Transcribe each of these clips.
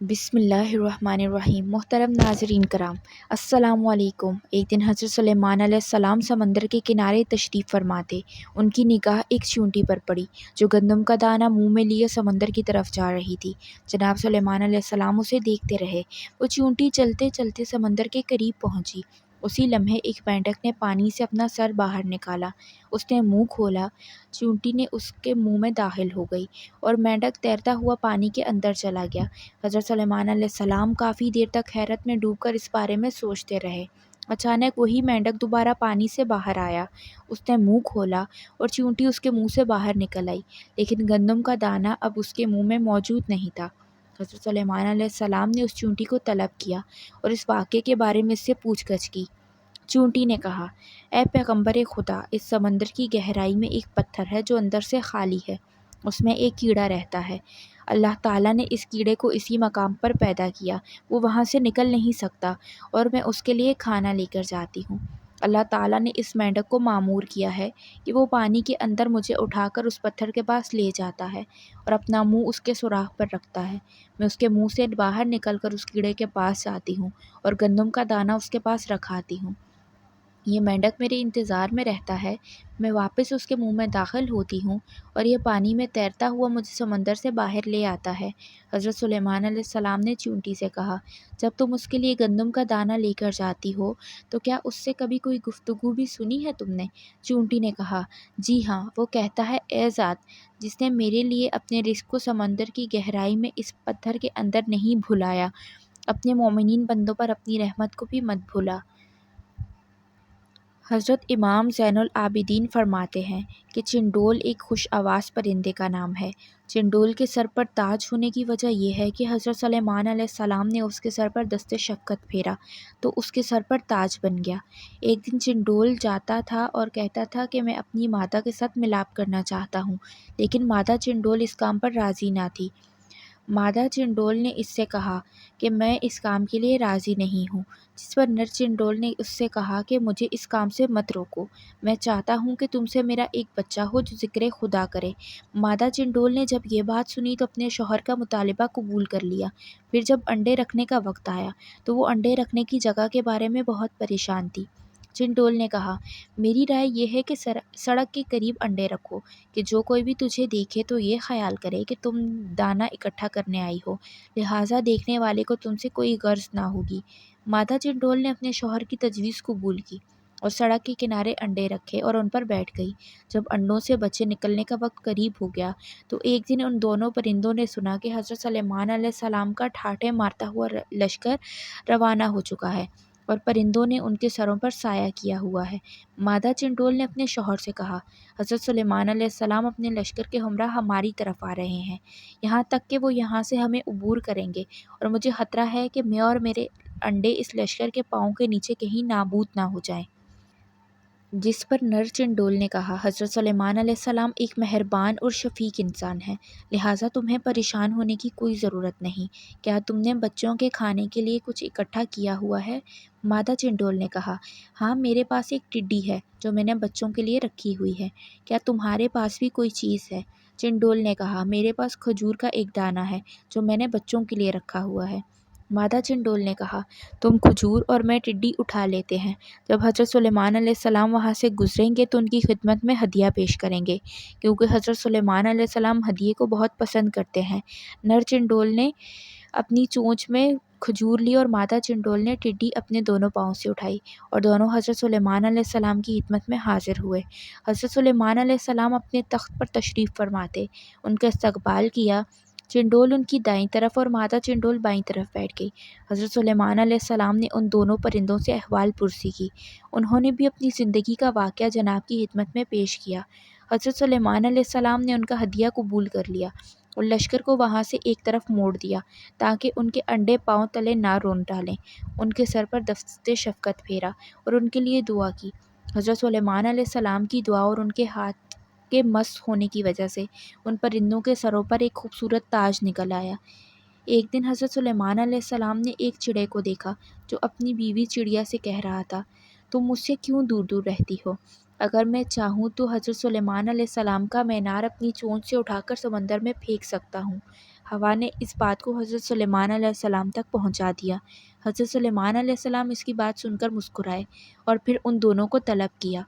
بسم اللہ الرحمن الرحیم۔ محترم ناظرین کرام، السلام علیکم۔ ایک دن حضرت سلیمان علیہ السلام سمندر کے کنارے تشریف فرما تھے۔ ان کی نگاہ ایک چیونٹی پر پڑی جو گندم کا دانہ منہ میں لیے سمندر کی طرف جا رہی تھی۔ جناب سلیمان علیہ السلام اسے دیکھتے رہے۔ وہ چیونٹی چلتے چلتے سمندر کے قریب پہنچی۔ اسی لمحے ایک مینڈک نے پانی سے اپنا سر باہر نکالا۔ اس نے منہ کھولا، چیونٹی نے اس کے منہ میں داخل ہو گئی اور مینڈک تیرتا ہوا پانی کے اندر چلا گیا۔ حضرت سلیمان علیہ السلام کافی دیر تک حیرت میں ڈوب کر اس بارے میں سوچتے رہے۔ اچانک وہی مینڈک دوبارہ پانی سے باہر آیا۔ اس نے منہ کھولا اور چیونٹی اس کے منہ سے باہر نکل آئی، لیکن گندم کا دانہ اب اس کے منہ میں موجود نہیں تھا۔ حضرت سلیمان علیہ السلام نے اس چیونٹی کو طلب کیا اور اس واقعے کے بارے میں اس سے پوچھ گچھ کی۔ چیونٹی نے کہا، اے پیغمبر خدا، اس سمندر کی گہرائی میں ایک پتھر ہے جو اندر سے خالی ہے۔ اس میں ایک کیڑا رہتا ہے۔ اللہ تعالیٰ نے اس کیڑے کو اسی مقام پر پیدا کیا۔ وہ وہاں سے نکل نہیں سکتا اور میں اس کے لیے کھانا لے کر جاتی ہوں۔ اللہ تعالیٰ نے اس مینڈک کو مامور کیا ہے کہ وہ پانی کے اندر مجھے اٹھا کر اس پتھر کے پاس لے جاتا ہے اور اپنا منہ اس کے سوراخ پر رکھتا ہے۔ میں اس کے منہ سے باہر نکل کر اس کیڑے کے پاس جاتی ہوں اور گندم کا دانہ اس کے پاس رکھاتی ہوں۔ یہ مینڈک میرے انتظار میں رہتا ہے۔ میں واپس اس کے منہ میں داخل ہوتی ہوں اور یہ پانی میں تیرتا ہوا مجھے سمندر سے باہر لے آتا ہے۔ حضرت سلیمان علیہ السلام نے چیونٹی سے کہا، جب تم اس کے لیے گندم کا دانہ لے کر جاتی ہو تو کیا اس سے کبھی کوئی گفتگو بھی سنی ہے تم نے؟ چیونٹی نے کہا، جی ہاں، وہ کہتا ہے، اے ذات جس نے میرے لیے اپنے رزق کو سمندر کی گہرائی میں اس پتھر کے اندر نہیں بھلایا، اپنے مومنین بندوں پر اپنی رحمت کو بھی مت بھولا۔ حضرت امام زین العابدین فرماتے ہیں کہ چنڈول ایک خوش آواز پرندے کا نام ہے۔ چنڈول کے سر پر تاج ہونے کی وجہ یہ ہے کہ حضرت سلیمان علیہ السلام نے اس کے سر پر دست شفقت پھیرا تو اس کے سر پر تاج بن گیا۔ ایک دن چنڈول جاتا تھا اور کہتا تھا کہ میں اپنی مادہ کے ساتھ ملاپ کرنا چاہتا ہوں، لیکن مادہ چنڈول اس کام پر راضی نہ تھی۔ مادہ چنڈول نے اس سے کہا کہ میں اس کام کے لیے راضی نہیں ہوں، جس پر نر چنڈول نے اس سے کہا کہ مجھے اس کام سے مت روکو، میں چاہتا ہوں کہ تم سے میرا ایک بچہ ہو جو ذکر خدا کرے۔ مادہ چنڈول نے جب یہ بات سنی تو اپنے شوہر کا مطالبہ قبول کر لیا۔ پھر جب انڈے رکھنے کا وقت آیا تو وہ انڈے رکھنے کی جگہ کے بارے میں بہت پریشان تھی۔ چنڈول نے کہا، میری رائے یہ ہے کہ سڑک کے قریب انڈے رکھو کہ جو کوئی بھی تجھے دیکھے تو یہ خیال کرے کہ تم دانہ اکٹھا کرنے آئی ہو، لہٰذا دیکھنے والے کو تم سے کوئی غرض نہ ہوگی۔ مادہ چنڈول نے اپنے شوہر کی تجویز قبول کی اور سڑک کے کنارے انڈے رکھے اور ان پر بیٹھ گئی۔ جب انڈوں سے بچے نکلنے کا وقت قریب ہو گیا تو ایک دن ان دونوں پرندوں نے سنا کہ حضرت سلیمان علیہ السلام کا ٹھاٹھے مارتا ہوا لشکر روانہ ہو چکا ہے اور پرندوں نے ان کے سروں پر سایہ کیا ہوا ہے۔ مادہ چنڈول نے اپنے شوہر سے کہا، حضرت سلیمان علیہ السلام اپنے لشکر کے ہمراہ ہماری طرف آ رہے ہیں، یہاں تک کہ وہ یہاں سے ہمیں عبور کریں گے اور مجھے خطرہ ہے کہ میں اور میرے انڈے اس لشکر کے پاؤں کے نیچے کہیں نابود نہ ہو جائیں۔ جس پر نر چنڈول نے کہا، حضرت سلیمان علیہ السلام ایک مہربان اور شفیق انسان ہیں، لہٰذا تمہیں پریشان ہونے کی کوئی ضرورت نہیں۔ کیا تم نے بچوں کے کھانے کے لیے کچھ اکٹھا کیا ہوا ہے؟ مادہ چنڈول نے کہا، ہاں، میرے پاس ایک ٹڈی ہے جو میں نے بچوں کے لیے رکھی ہوئی ہے۔ کیا تمہارے پاس بھی کوئی چیز ہے؟ چنڈول نے کہا، میرے پاس کھجور کا ایک دانہ ہے جو میں نے بچوں کے لیے رکھا ہوا ہے۔ مادہ چنڈول نے کہا، تم کھجور اور میں ٹڈی اٹھا لیتے ہیں۔ جب حضرت سلیمان علیہ السلام وہاں سے گزریں گے تو ان کی خدمت میں ہدیہ پیش کریں گے، کیونکہ حضرت سلیمان علیہ السلام ہدیے کو بہت پسند کرتے ہیں۔ نر چنڈول نے اپنی چونچ میں کھجور لی اور مادہ چنڈول نے ٹڈی اپنے دونوں پاؤں سے اٹھائی اور دونوں حضرت سلیمان علیہ السلام کی خدمت میں حاضر ہوئے۔ حضرت سلیمان علیہ السلام اپنے تخت پر تشریف فرماتے، ان کا استقبال کیا۔ چنڈول ان کی دائیں طرف اور مادہ چنڈول بائیں طرف بیٹھ گئی۔ حضرت سلیمان علیہ السلام نے ان دونوں پرندوں سے احوال پرسی کی۔ انہوں نے بھی اپنی زندگی کا واقعہ جناب کی خدمت میں پیش کیا۔ حضرت سلیمان علیہ السلام نے ان کا ہدیہ قبول کر لیا اور لشکر کو وہاں سے ایک طرف موڑ دیا تاکہ ان کے انڈے پاؤں تلے نہ رون ڈالیں۔ ان کے سر پر دست شفقت پھیرا اور ان کے لیے دعا کی۔ حضرت سلیمان علیہ السلام کی دعا اور ان کے ہاتھ کے مس ہونے کی وجہ سے ان پرندوں کے سروں پر ایک خوبصورت تاج نکل آیا۔ ایک دن حضرت سلیمان علیہ السلام نے ایک چڑے کو دیکھا جو اپنی بیوی چڑیا سے کہہ رہا تھا، تم مجھ سے کیوں دور دور رہتی ہو؟ اگر میں چاہوں تو حضرت سلیمان علیہ السلام کا مینار اپنی چونچ سے اٹھا کر سمندر میں پھینک سکتا ہوں۔ ہوا نے اس بات کو حضرت سلیمان علیہ السلام تک پہنچا دیا۔ حضرت سلیمان علیہ السلام اس کی بات سن کر مسکرائے اور پھر ان دونوں کو طلب کیا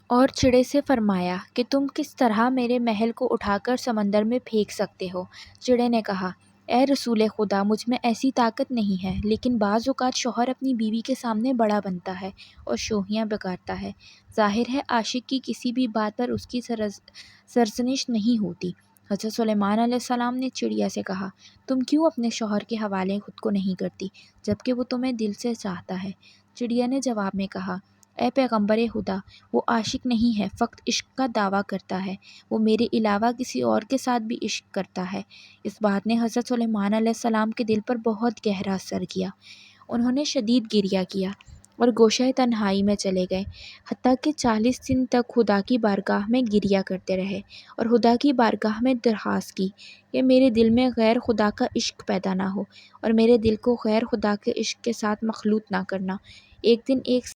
اور چڑے سے فرمایا کہ تم کس طرح میرے محل کو اٹھا کر سمندر میں پھینک سکتے ہو؟ چڑے نے کہا، اے رسول خدا، مجھ میں ایسی طاقت نہیں ہے، لیکن بعض اوقات شوہر اپنی بیوی کے سامنے بڑا بنتا ہے اور شوخیاں بگاڑتا ہے۔ ظاہر ہے عاشق کی کسی بھی بات پر اس کی سرزنش نہیں ہوتی۔ حضرت سلیمان علیہ السلام نے چڑیا سے کہا، تم کیوں اپنے شوہر کے حوالے خود کو نہیں کرتی جبکہ وہ تمہیں دل سے چاہتا ہے؟ چڑیا نے جواب میں کہا، اے پیغمبر خدا، وہ عاشق نہیں ہے، فقط عشق کا دعویٰ کرتا ہے، وہ میرے علاوہ کسی اور کے ساتھ بھی عشق کرتا ہے۔ اس بات نے حضرت سلیمان علیہ السلام کے دل پر بہت گہرا اثر کیا۔ انہوں نے شدید گریہ کیا اور گوشہ تنہائی میں چلے گئے، حتیٰ کہ 40 دن تک خدا کی بارگاہ میں گریہ کرتے رہے اور خدا کی بارگاہ میں درخواست کی کہ میرے دل میں غیر خدا کا عشق پیدا نہ ہو اور میرے دل کو غیر خدا کے عشق کے ساتھ مخلوط نہ کرنا۔ ایک دن ایک